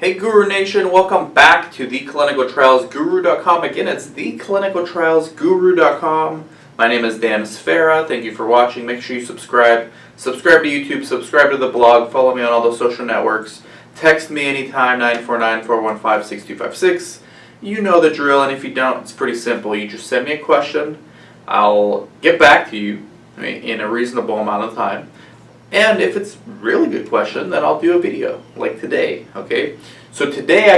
Hey Guru Nation, welcome back to theclinicaltrialsguru.com. Again, it's theclinicaltrialsguru.com. My name is Dan Sfera. Thank you for watching. Make sure you subscribe. Subscribe to YouTube, subscribe to the blog, follow me on all the social networks. Text me anytime, 949-415-6256. You know the drill, and if you don't, it's pretty simple. You just send me a question. I'll get back to you in a reasonable amount of time. And if it's a really good question, then I'll do a video, like today, okay? So today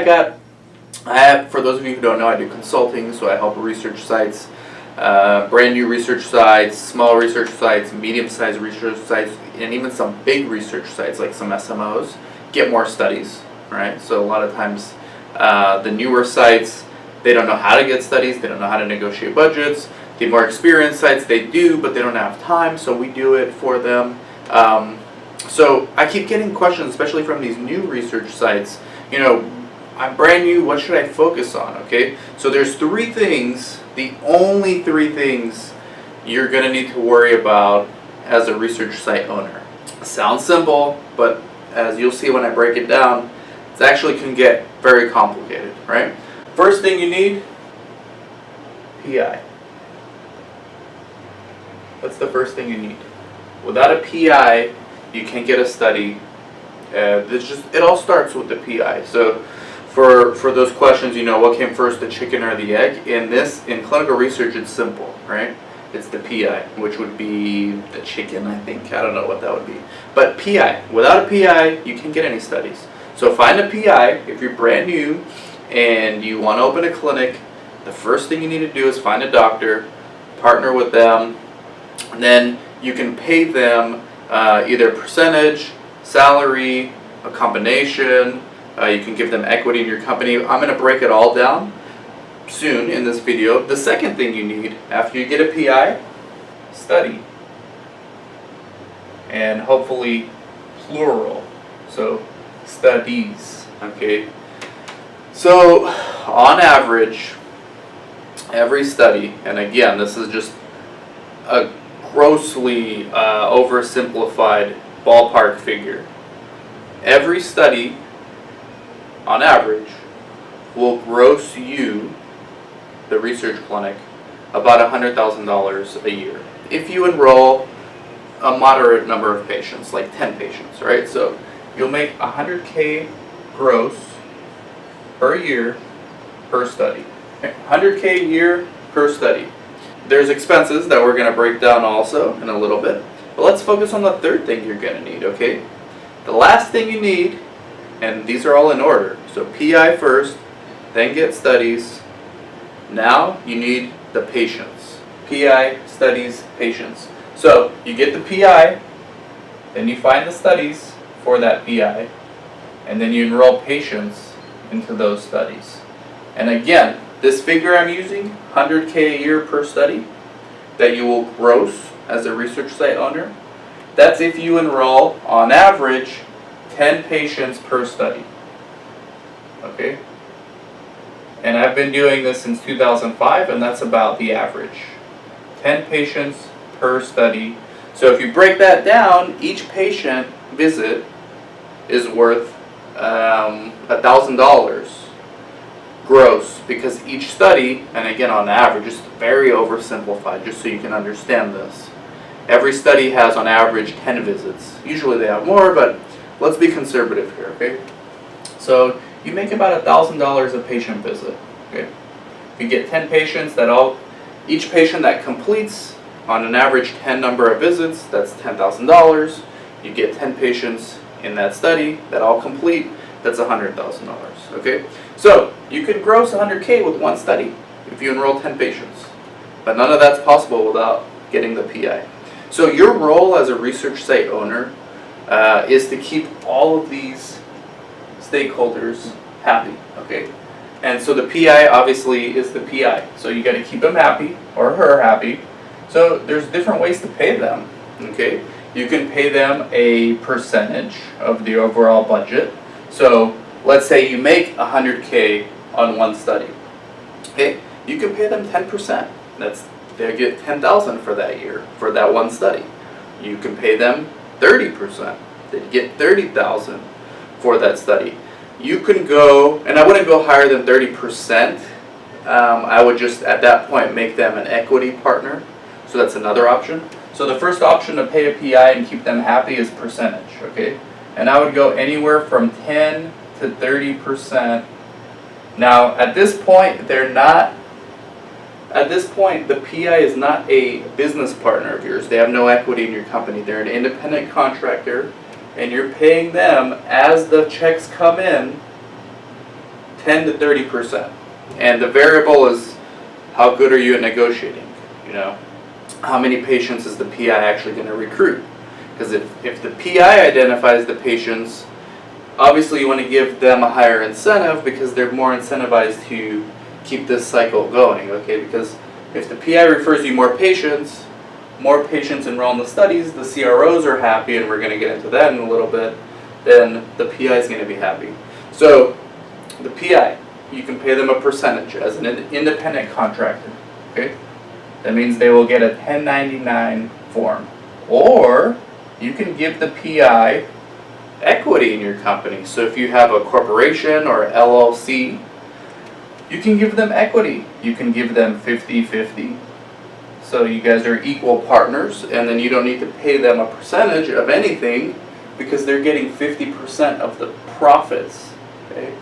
for those of you who don't know, I do consulting, so I help research sites, brand new research sites, small research sites, medium-sized research sites, and even some big research sites, like some SMOs, get more studies, right? So a lot of times, the newer sites, they don't know how to get studies, they don't know how to negotiate budgets. The more experienced sites, they do, but they don't have time, so we do it for them. So I keep getting questions, especially from these new research sites, you know, I'm brand new, what should I focus on, okay? So there's three things, the only three things you're going to need to worry about as a research site owner. Sounds simple, but as you'll see when I break it down, it actually can get very complicated, right? First thing you need, PI. That's the first thing you need. Without a PI, you can't get a study. It all starts with the PI. So for those questions, you know, what came first, the chicken or the egg? In clinical research, it's simple, right? It's the PI, which would be the chicken, I think. I don't know what that would be. But PI. Without a PI, you can't get any studies. So find a PI. If you're brand new and you want to open a clinic, the first thing you need to do is find a doctor, partner with them, and then you can pay them either percentage, salary, a combination. You can give them equity in your company. I'm going to break it all down soon in this video. The second thing you need after you get a PI, study. And hopefully plural. So studies. Okay. So on average, every study, and again, this is just a grossly oversimplified ballpark figure. Every study, on average, will gross you, the research clinic, about $100,000 a year. If you enroll a moderate number of patients, like 10 patients, right? So you'll make $100K gross per year per study. Okay? $100K a year per study. There's expenses that we're going to break down also in a little bit. But let's focus on the third thing you're going to need, okay? The last thing you need, and these are all in order. So PI first, then get studies. Now you need the patients. PI, studies, patients. So you get the PI, then you find the studies for that PI, and then you enroll patients into those studies. And again, this figure I'm using, $100K a year per study, that you will gross as a research site owner. That's if you enroll, on average, 10 patients per study. Okay? And I've been doing this since 2005, and that's about the average. 10 patients per study. So if you break that down, each patient visit is worth $1,000. Gross, because each study, and again on average, just very oversimplified, just so you can understand this. Every study has on average 10 visits. Usually they have more, but let's be conservative here, okay? So you make about $1,000 a patient visit, okay? You get 10 patients each patient that completes on an average 10 number of visits, that's $10,000. You get 10 patients in that study that all complete, that's $100,000, okay? So you could gross 100K with one study if you enroll 10 patients. But none of that's possible without getting the PI. So your role as a research site owner is to keep all of these stakeholders happy, okay? And so the PI obviously is the PI. So you got to keep him happy or her happy. So there's different ways to pay them, okay? You can pay them a percentage of the overall budget. So let's say you make 100K on one study. Okay, you can pay them 10%. They get $10,000 for that year for that one study. You can pay them 30%. They get $30,000 for that study. you can go, and I wouldn't go higher than 30%. I would just at that point make them an equity partner. So that's another option. So the first option to pay a PI and keep them happy is percentage, okay? And I would go anywhere from 10 to 30%. Now at this point, the PI is not a business partner of yours. They have no equity in your company. They're an independent contractor, and you're paying them as the checks come in 10 to 30%. And the variable is how good are you at negotiating, you know? How many patients is the PI actually going to recruit? Because if the PI identifies the patients, obviously you want to give them a higher incentive because they're more incentivized to keep this cycle going, okay? Because if the PI refers you more patients enroll in the studies, the CROs are happy, and we're going to get into that in a little bit, then the PI is going to be happy. So the PI, you can pay them a percentage as an independent contractor, okay? That means they will get a 1099 form. Or you can give the PI equity in your company. So if you have a corporation or LLC, you can give them equity. You can give them 50-50. So you guys are equal partners, and then you don't need to pay them a percentage of anything because they're getting 50% of the profits, okay,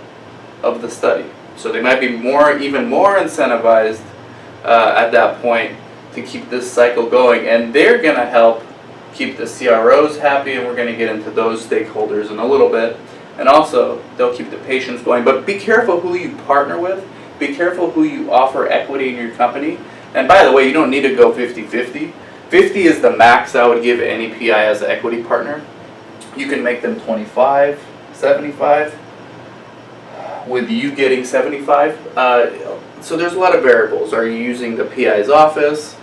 of the study. So they might be even more incentivized at that point to keep this cycle going, and they're going to help keep the CROs happy, and we're going to get into those stakeholders in a little bit. And also, they'll keep the patients going. But be careful who you partner with. Be careful who you offer equity in your company. And by the way, you don't need to go 50-50. 50 is the max I would give any PI as an equity partner. You can make them 25, 75, with you getting 75. So there's a lot of variables. Are you using the PI's office?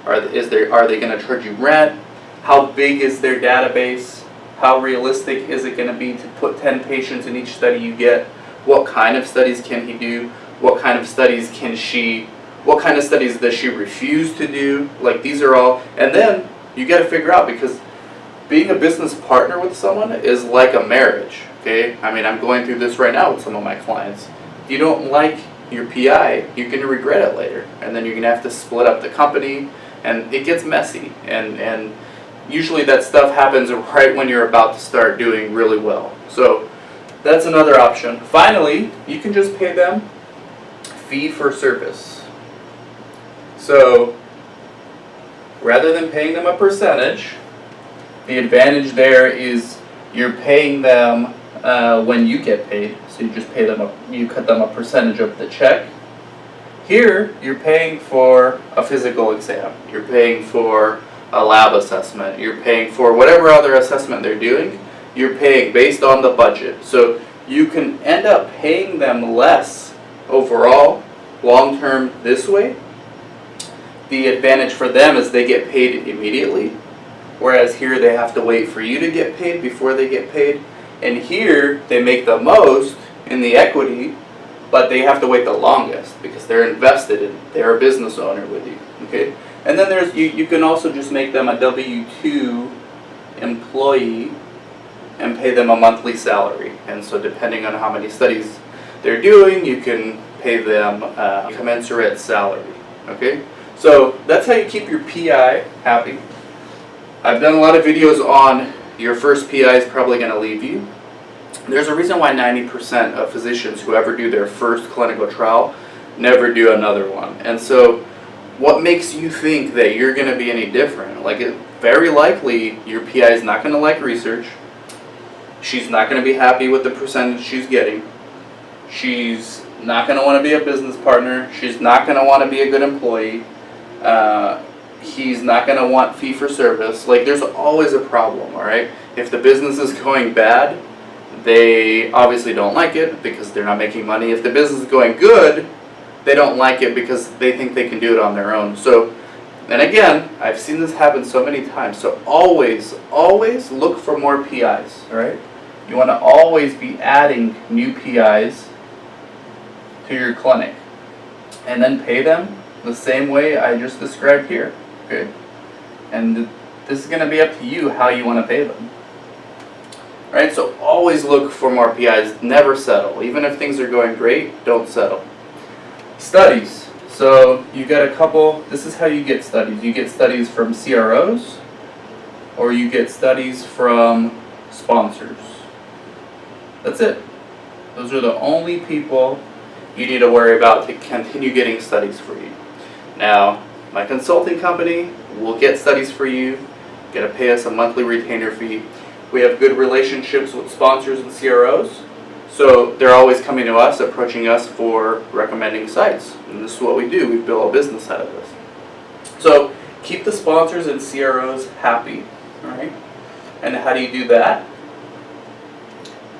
Are they going to charge you rent? How big is their database? How realistic is it going to be to put 10 patients in each study you get? What kind of studies can he do? What kind of studies does she refuse to do? Like, these are all, and then you got to figure out, because being a business partner with someone is like a marriage, okay? I mean, I'm going through this right now with some of my clients. If you don't like your PI, you're going to regret it later, and then you're going to have to split up the company, and it gets messy, and usually that stuff happens right when you're about to start doing really well. So that's another option. Finally, you can just pay them fee for service. So rather than paying them a percentage, the advantage there is you're paying them when you get paid. So you just pay them you cut them a percentage of the check. Here, you're paying for a physical exam. You're paying for a lab assessment. You're paying for whatever other assessment they're doing. You're paying based on the budget. So you can end up paying them less overall, long term, this way. The advantage for them is they get paid immediately, whereas here they have to wait for you to get paid before they get paid. And here they make the most in the equity, but they have to wait the longest because they're invested in, they're a business owner with you, okay? And then there's, you can also just make them a W-2 employee and pay them a monthly salary. And so depending on how many studies they're doing, you can pay them a commensurate salary, okay? So that's how you keep your PI happy. I've done a lot of videos on your first PI is probably going to leave you. There's a reason why 90% of physicians who ever do their first clinical trial never do another one. And so what makes you think that you're going to be any different? Like, very likely your PI is not going to like research. She's not going to be happy with the percentage she's getting. She's not going to want to be a business partner. She's not going to want to be a good employee. He's not going to want fee for service. Like, there's always a problem, all right? If the business is going bad, they obviously don't like it because they're not making money. If the business is going good, they don't like it because they think they can do it on their own. So, and again, I've seen this happen so many times. So always, always look for more PIs, all right? You want to always be adding new PIs to your clinic, and then pay them the same way I just described here, okay? And this is going to be up to you how you want to pay them. right? So always look for more PIs, never settle. Even if things are going great, don't settle. Studies. So you get a couple, this is how you get studies. You get studies from CROs, or you get studies from sponsors. That's it. Those are the only people you need to worry about to continue getting studies for you. Now, my consulting company will get studies for you. You're going to pay us a monthly retainer fee. We have good relationships with sponsors and CROs, so they're always coming to us, approaching us for recommending sites. And this is what we do. We build a business out of this. So keep the sponsors and CROs happy, all right? And how do you do that?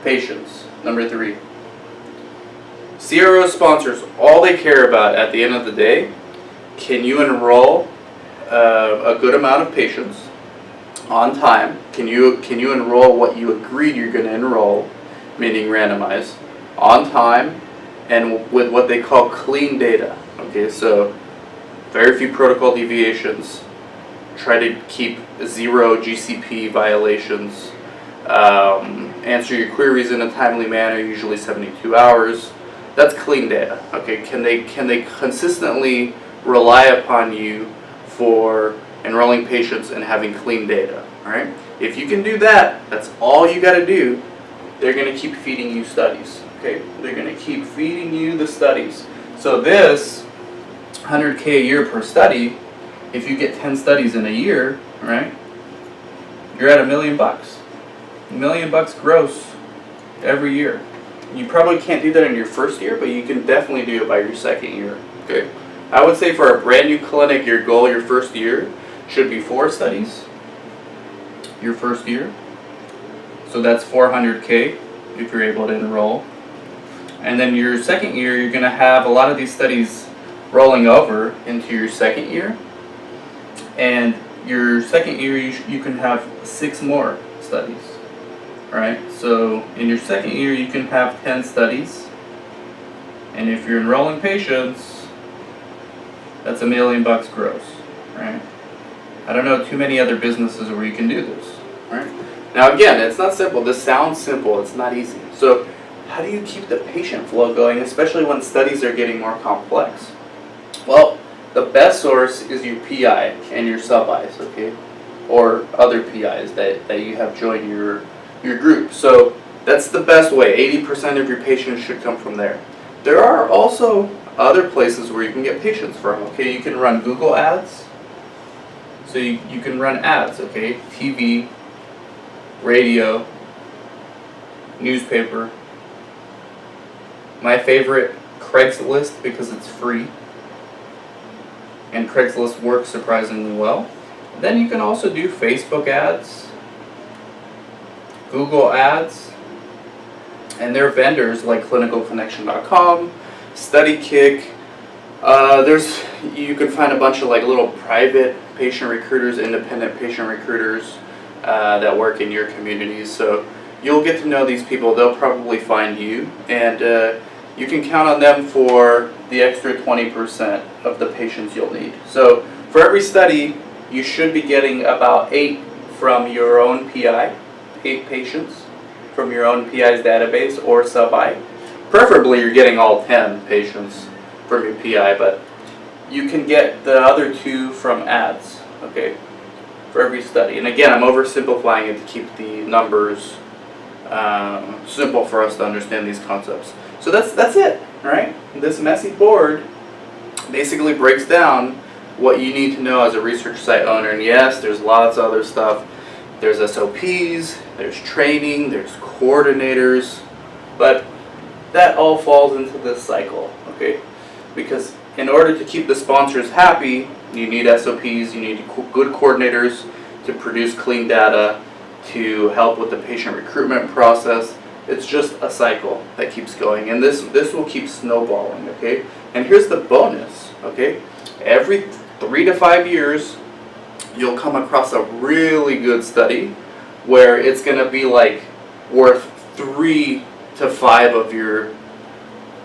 Patience, number 3. CRO sponsors, all they care about at the end of the day, can you enroll a good amount of patients on time? Can you enroll what you agreed you're going to enroll, meaning randomize, on time and with what they call clean data? Okay, so very few protocol deviations. Try to keep 0 GCP violations. Answer your queries in a timely manner, usually 72 hours. That's clean data. Okay, can they consistently rely upon you for enrolling patients and having clean data? All right. If you can do that, that's all you got to do. They're going to keep feeding you studies. Okay, they're going to keep feeding you the studies. So this 100K a year per study, if you get 10 studies in a year, right, you're at $1 million. $1 million gross every year. You probably can't do that in your first year, but you can definitely do it by your second year. Okay, I would say for a brand new clinic, your goal your first year should be 4 studies. Your first year, so that's 400K if you're able to enroll. And then your second year, you're going to have a lot of these studies rolling over into your second year. And your second year, you can have 6 more studies. Alright, so in your second year, you can have 10 studies. And if you're enrolling patients, that's $1 million gross. Right? I don't know too many other businesses where you can do this. Right? Now again, it's not simple. This sounds simple. It's not easy. So how do you keep the patient flow going, especially when studies are getting more complex? Well, the best source is your PI and your sub-Is, okay? Or other PIs that you have joined your group. So that's the best way. 80% of your patients should come from there. There are also other places where you can get patients from, okay? You can run Google ads. So you can run ads, okay? TV, radio, newspaper. My favorite, Craigslist, because it's free. And Craigslist works surprisingly well. Then you can also do Facebook ads, Google ads, and their vendors like clinicalconnection.com, StudyKick. You can find a bunch of like little private patient recruiters, independent patient recruiters that work in your communities. So you'll get to know these people. They'll probably find you, and you can count on them for the extra 20% of the patients you'll need. So for every study, you should be getting about 8 from your own PI, 8 patients from your own PI's database or sub-I. Preferably you're getting all 10 patients from your PI, but you can get the other 2 from ads, okay, for every study. And again, I'm oversimplifying it to keep the numbers simple for us to understand these concepts. So that's it, right? This messy board basically breaks down what you need to know as a research site owner. And yes, there's lots of other stuff. There's SOPs, there's training, there's coordinators, but that all falls into this cycle, okay? Because in order to keep the sponsors happy, you need SOPs, you need good coordinators to produce clean data, to help with the patient recruitment process. It's just a cycle that keeps going, and this will keep snowballing, okay? And here's the bonus, okay? Every 3 to 5 years, you'll come across a really good study where it's going to be like worth 3 to 5 of your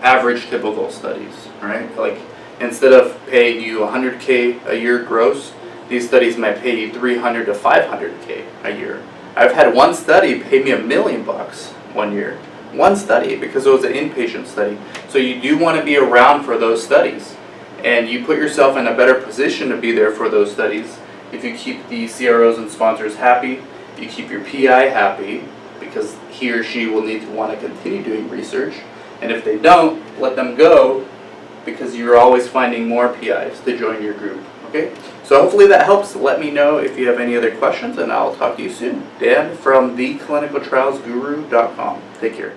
average typical studies, right? Like instead of paying you 100K a year gross, these studies might pay you 300 to 500K a year. I've had one study pay me $1 million 1 year. One study, because it was an inpatient study. So you do want to be around for those studies. And you put yourself in a better position to be there for those studies if you keep the CROs and sponsors happy, you keep your PI happy, because he or she will need to want to continue doing research. And if they don't, let them go, because you're always finding more PIs to join your group. Okay? So hopefully that helps. Let me know if you have any other questions, and I'll talk to you soon. Dan from theclinicaltrialsguru.com. Take care.